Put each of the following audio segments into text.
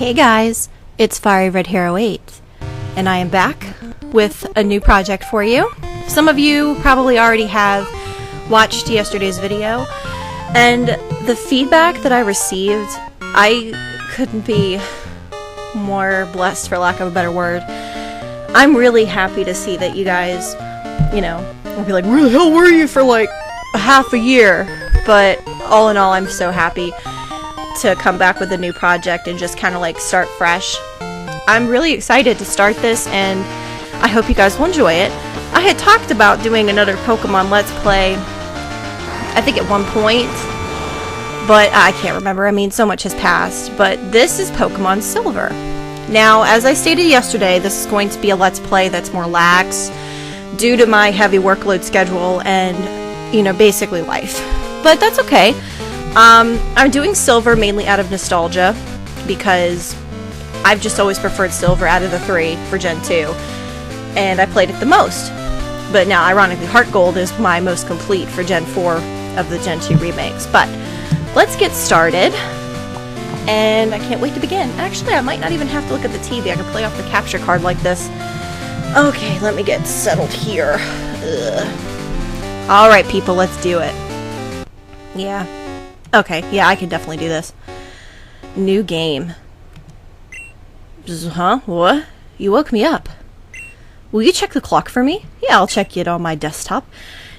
Hey guys, it's Fiery Red Hero 8, and I am back with a new project for you. Some of you probably already have watched yesterday's video, and the feedback that I received, I couldn't be more blessed, for lack of a better word. I'm really happy to see that you guys, will be like, where the hell were you for like a half a year? But all in all, I'm so happy to come back with a new project and just kind of like start fresh. I'm really excited to start this, and I hope you guys will enjoy it. I had talked about doing another Pokemon Let's Play, I think at one point, but I can't remember. I mean, so much has passed. But this is Pokemon Silver. Now, as I stated yesterday, this is going to be a Let's Play that's more lax due to my heavy workload schedule and, basically life. But that's okay. I'm doing Silver mainly out of nostalgia because I've just always preferred Silver out of the three for Gen 2, and I played it the most. But now, ironically, Heart Gold is my most complete for Gen 4 of the Gen 2 remakes. But let's get started, and I can't wait to begin. Actually, I might not even have to look at the TV. I can play off the capture card like this. Okay, let me get settled here. Alright, people, let's do it. Yeah. Okay, yeah, I can definitely do this. New game. Huh? What? You woke me up. Will you check the clock for me? Yeah, I'll check it on my desktop.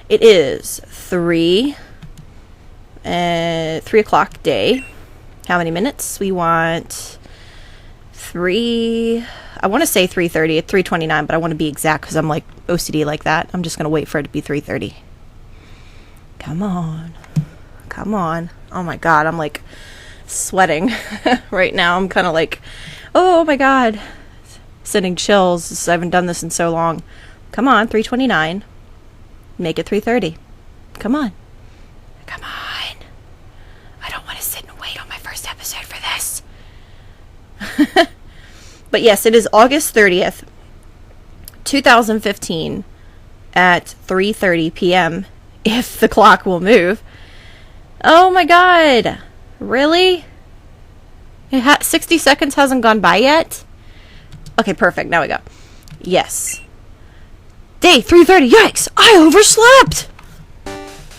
It is 3 o'clock day. How many minutes? We want 3... I want to say 3:30. It's 3:29, but I want to be exact because I'm like OCD like that. I'm just going to wait for it to be 3:30. Come on. Come on. Oh my god, I'm like sweating right now. I'm kind of like, oh my god. Sending chills. I haven't done this in so long. Come on, 3:29. Make it 3:30. Come on. Come on. I don't want to sit and wait on my first episode for this. But yes, it is August 30th, 2015 at 3:30 p.m. if the clock will move. Oh my god. Really? 60 seconds hasn't gone by yet? Okay, perfect. Now we go. Yes. Day 3:30. Yikes! I overslept!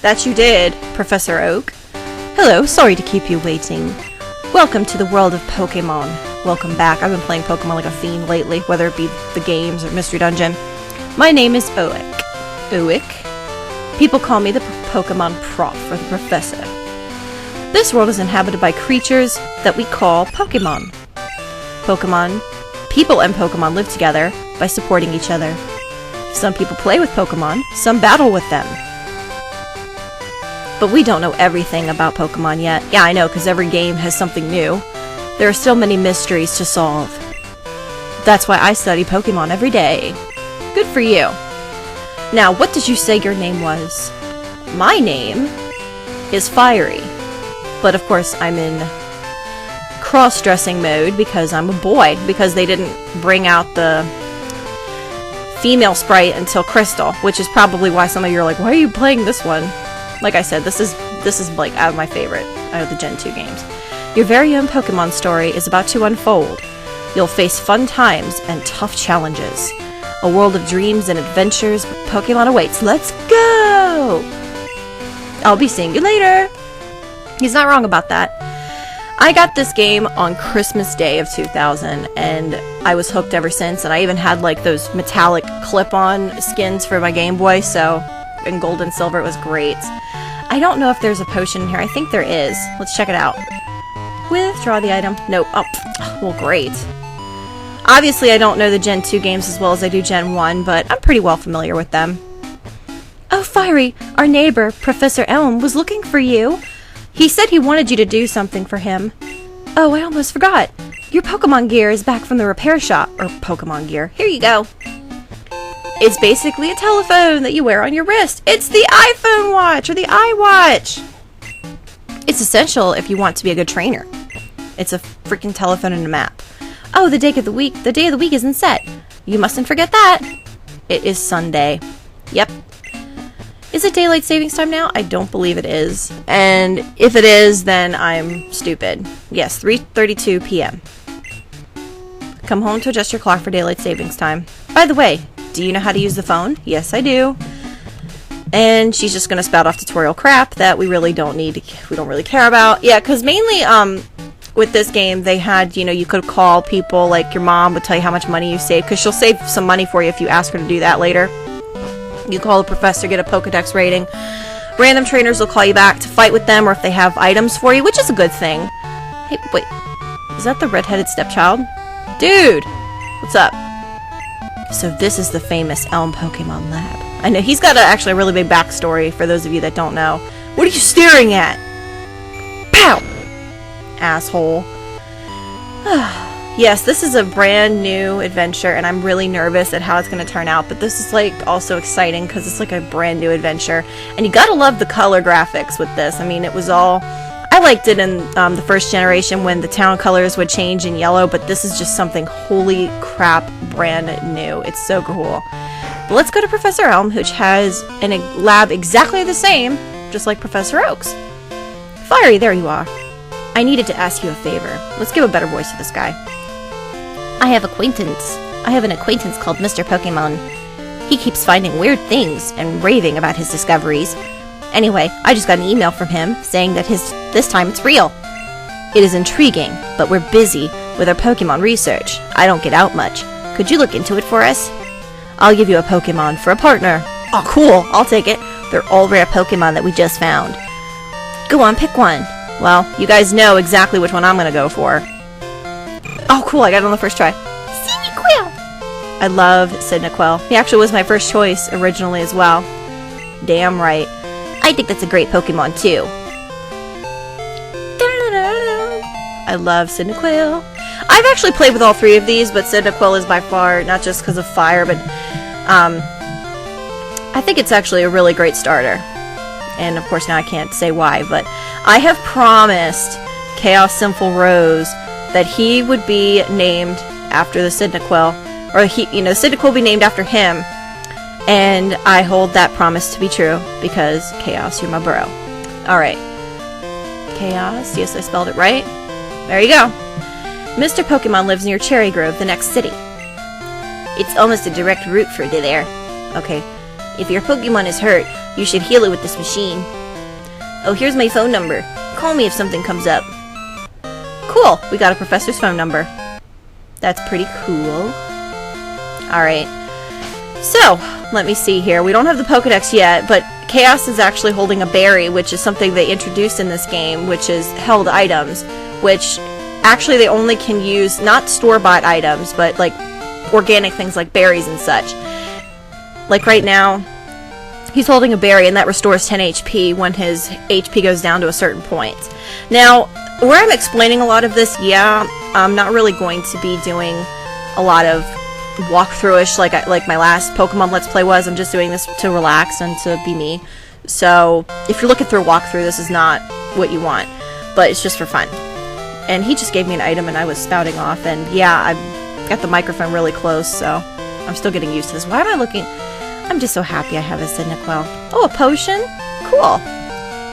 That you did, Professor Oak. Hello, sorry to keep you waiting. Welcome to the world of Pokemon. Welcome back. I've been playing Pokemon like a fiend lately, whether it be the games or Mystery Dungeon. My name is Oak. Oak? People call me the Pokemon Prof, or the Professor. This world is inhabited by creatures that we call Pokemon. People and Pokemon live together by supporting each other. Some people play with Pokemon, some battle with them. But we don't know everything about Pokemon yet. Yeah, I know, because every game has something new. There are still many mysteries to solve. That's why I study Pokemon every day. Good for you. Now, what did you say your name was? My name is Fiery. But of course, I'm in cross-dressing mode because I'm a boy, because they didn't bring out the female sprite until Crystal, which is probably why some of you are like, why are you playing this one? Like I said, this is like out of my favorite out of the Gen 2 games. Your very own Pokemon story is about to unfold. You'll face fun times and tough challenges. A world of dreams and adventures with Pokemon awaits. Let's go! I'll be seeing you later! He's not wrong about that. I got this game on Christmas Day of 2000, and I was hooked ever since, and I even had like those metallic clip-on skins for my Game Boy, so in gold and silver it was great. I don't know if there's a potion in here. I think there is. Let's check it out. Withdraw the item. Nope. Oh, well, great. Obviously, I don't know the Gen 2 games as well as I do Gen 1, but I'm pretty well familiar with them. Oh, Fiery, our neighbor, Professor Elm, was looking for you. He said he wanted you to do something for him. Oh, I almost forgot. Your Pokemon gear is back from the repair shop. Or Pokemon gear. Here you go. It's basically a telephone that you wear on your wrist. It's the iPhone watch, or the iWatch. It's essential if you want to be a good trainer. It's a freaking telephone and a map. Oh, the day of the week isn't set. You mustn't forget that. It is Sunday. Yep. Is it daylight savings time now? I don't believe it is. And if it is, then I'm stupid. Yes, 3:32 p.m. Come home to adjust your clock for daylight savings time. By the way, do you know how to use the phone? Yes, I do. And she's just gonna spout off tutorial crap that we really don't really care about. Yeah, because mainly, with this game, they had, you could call people, like your mom would tell you how much money you saved, because she'll save some money for you if you ask her to do that later. You call the professor, get a Pokedex rating. Random trainers will call you back to fight with them, or if they have items for you, which is a good thing. Hey, wait. Is that the redheaded stepchild? Dude! What's up? So this is the famous Elm Pokemon Lab. I know, he's got actually a really big backstory, for those of you that don't know. What are you staring at? Pow! Asshole. Yes, this is a brand new adventure, and I'm really nervous at how it's going to turn out, but this is, like, also exciting, because it's, like, a brand new adventure. And you gotta love the color graphics with this. I mean, it was all... I liked it in the first generation when the town colors would change in yellow, but this is just something holy crap brand new. It's so cool. But let's go to Professor Elm, which has a lab exactly the same, just like Professor Oak's. Fiery, there you are. I needed to ask you a favor. Let's give a better voice to this guy. I have an acquaintance called Mr. Pokemon. He keeps finding weird things and raving about his discoveries. Anyway, I just got an email from him saying that this time it's real. It is intriguing, but we're busy with our Pokemon research. I don't get out much. Could you look into it for us? I'll give you a Pokemon for a partner. Oh, cool. I'll take it. They're all rare Pokemon that we just found. Go on, pick one. Well, you guys know exactly which one I'm gonna go for. Oh, cool. I got it on the first try. Cyndaquil! I love Cyndaquil. He actually was my first choice originally as well. Damn right. I think that's a great Pokemon, too. I love Cyndaquil. I've actually played with all three of these, but Cyndaquil is by far, not just because of fire, but I think it's actually a really great starter. And, of course, now I can't say why, but I have promised Chaos Sinful Rose that he would be named after the Cyndaquil, or Cyndaquil will be named after him. And I hold that promise to be true, because Chaos, you're my bro. Alright. Chaos, yes, I spelled it right. There you go. Mr. Pokemon lives near Cherry Grove, the next city. It's almost a direct route for there. Okay. If your Pokemon is hurt, you should heal it with this machine. Oh, here's my phone number. Call me if something comes up. Cool, we got a professor's phone number. That's pretty cool. Alright. So, let me see here. We don't have the Pokedex yet, but Chaos is actually holding a berry, which is something they introduced in this game, which is held items, which actually they only can use, not store-bought items, but like organic things like berries and such. Like right now, he's holding a berry, and that restores 10 HP when his HP goes down to a certain point. Now, where I'm explaining a lot of this, yeah, I'm not really going to be doing a lot of walkthrough-ish like my last Pokemon Let's Play was. I'm just doing this to relax and to be me. So, if you're looking through a walkthrough, this is not what you want. But it's just for fun. And he just gave me an item, and I was spouting off, and yeah, I've got the microphone really close, so I'm still getting used to this. Why am I looking... I'm just so happy I have a Cyndaquil. Oh, a potion? Cool.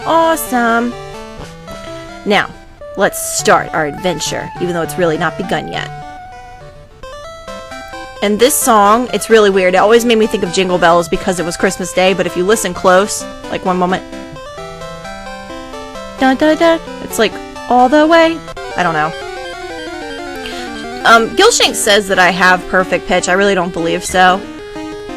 Awesome. Now, let's start our adventure, even though it's really not begun yet. And this song, it's really weird. It always made me think of Jingle Bells because it was Christmas Day, but if you listen close, like one moment, dun dun dun, it's like all the way. I don't know. Gilshank says that I have perfect pitch. I really don't believe so.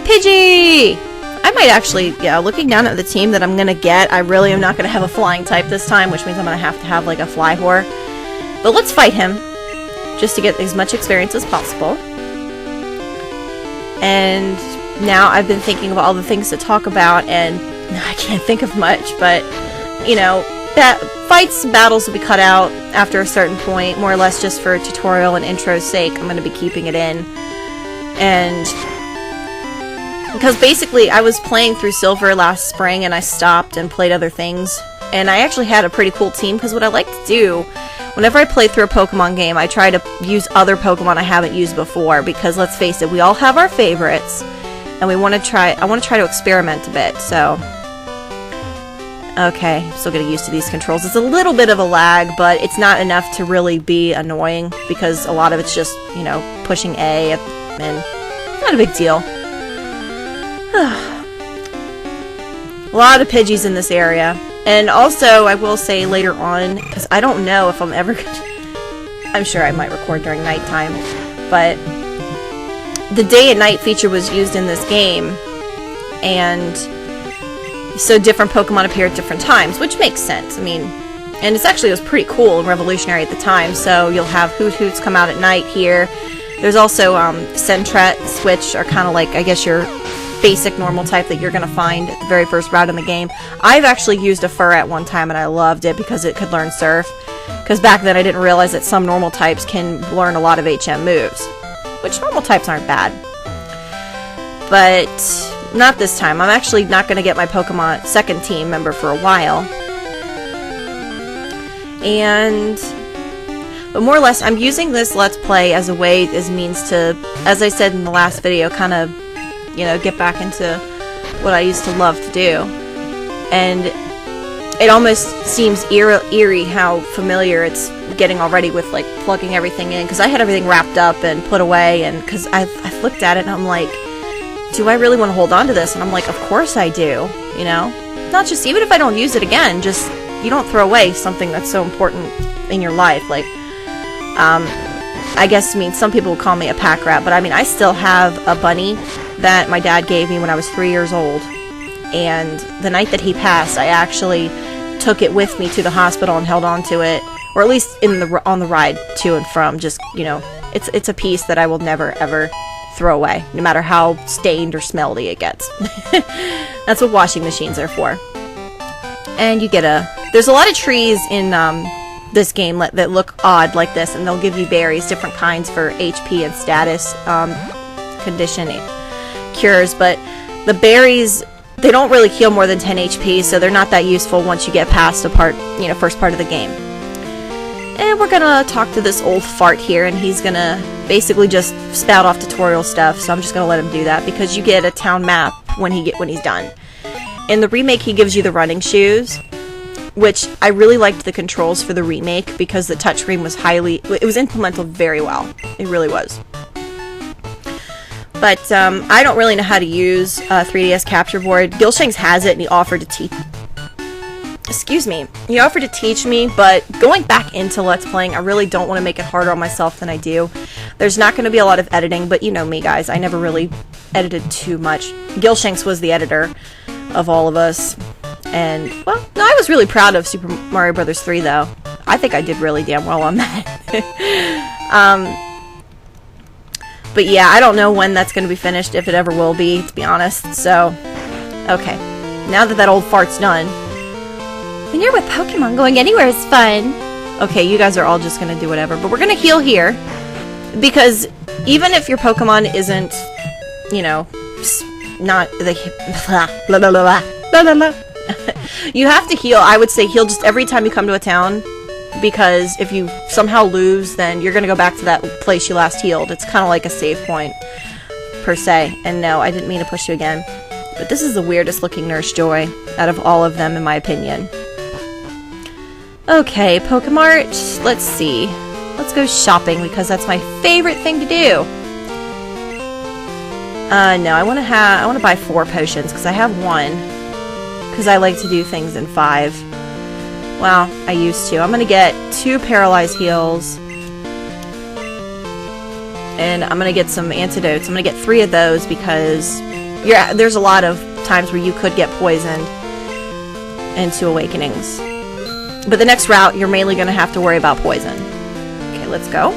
Pidgey! I might actually, yeah, looking down at the team that I'm gonna get, I really am not gonna have a flying type this time, which means I'm gonna have like a Flyhor. But let's fight him, just to get as much experience as possible. And now I've been thinking of all the things to talk about, and I can't think of much, but, you know, fights and battles will be cut out after a certain point, more or less just for tutorial and intro's sake. I'm gonna be keeping it in. And... because basically, I was playing through Silver last spring, and I stopped and played other things. And I actually had a pretty cool team, because what I like to do, whenever I play through a Pokemon game, I try to use other Pokemon I haven't used before, because let's face it, we all have our favorites, and I want to try to experiment a bit, so... Okay, I'm still getting used to these controls. It's a little bit of a lag, but it's not enough to really be annoying because a lot of it's just, you know, pushing A and not a big deal. A lot of Pidgeys in this area. And also, I will say later on, because I don't know if I'm ever I'm sure I might record during nighttime, but the day and night feature was used in this game, and so different Pokemon appear at different times, which makes sense. I mean, and it was pretty cool and revolutionary at the time. So you'll have Hoots come out at night here. There's also Sentrets, which are kind of like, I guess, your basic normal type that you're going to find at the very first route in the game. I've actually used a fur at one time, and I loved it because it could learn Surf. Because back then I didn't realize that some normal types can learn a lot of HM moves, which normal types aren't bad. But not this time. I'm actually not going to get my Pokemon second team member for a while. But more or less, I'm using this Let's Play as a way, as means to, as I said in the last video, kind of, you know, get back into what I used to love to do. And it almost seems eerie how familiar it's getting already with, like, plugging everything in. Because I had everything wrapped up and put away, and because I've looked at it and I'm like, do I really want to hold on to this? And I'm like, of course I do, you know? Not just, even if I don't use it again, just, you don't throw away something that's so important in your life. Like, I guess, I mean, some people would call me a pack rat, but I mean, I still have a bunny that my dad gave me when I was 3 years old. And the night that he passed, I actually took it with me to the hospital and held on to it, or at least on the ride to and from. Just, you know, it's a piece that I will never, ever throw away, no matter how stained or smelly it gets. That's what washing machines are for. And you get there's a lot of trees in this game that look odd like this, and they'll give you berries, different kinds for HP and status condition cures, but the berries, they don't really heal more than 10 HP, so they're not that useful once you get past the first part of the game. And we're gonna talk to this old fart here, and he's gonna basically just spout off tutorial stuff, so I'm just gonna let him do that, because you get a town map when he's done. In the remake, he gives you the running shoes, which I really liked the controls for the remake, because the touchscreen was it was implemented very well. It really was. But I don't really know how to use 3DS capture board. Gilshanks has it, and he offered to teach. Excuse me. He offered to teach me, but going back into Let's Playing, I really don't want to make it harder on myself than I do. There's not going to be a lot of editing, but you know me, guys. I never really edited too much. Gilshanks was the editor of all of us. And, well, no, I was really proud of Super Mario Bros. 3, though. I think I did really damn well on that. But yeah, I don't know when that's going to be finished, if it ever will be, to be honest. So, okay. Now that old fart's done. When you're with Pokemon, going anywhere is fun. Okay, you guys are all just going to do whatever. But we're going to heal here. Because even if your Pokemon isn't, you know, not the... Blah, blah, blah, blah, blah, blah. You have to heal. I would say heal just every time you come to a town. Because if you somehow lose, then you're going to go back to that place you last healed. It's kind of like a save point, per se. And no, I didn't mean to push you again. But this is the weirdest looking Nurse Joy out of all of them, in my opinion. Okay, Pokemart. Let's see. Let's go shopping, because that's my favorite thing to do. No, I want to buy 4 potions, because I have 1. Because I like to do things in 5. Well, I used to. I'm going to get 2 Paralyze Heals. And I'm going to get some antidotes. I'm going to get 3 of those because there's a lot of times where you could get poisoned into Awakenings. But the next route, you're mainly going to have to worry about poison. Okay, let's go.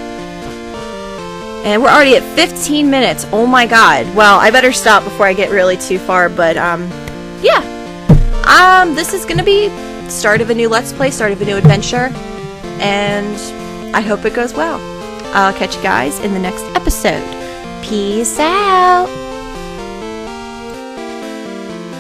And we're already at 15 minutes. Oh my god. Well, I better stop before I get really too far. But, yeah. This is going to be start of a new Let's Play, start of a new adventure, and I hope it goes well. I'll catch you guys in the next episode. Peace out!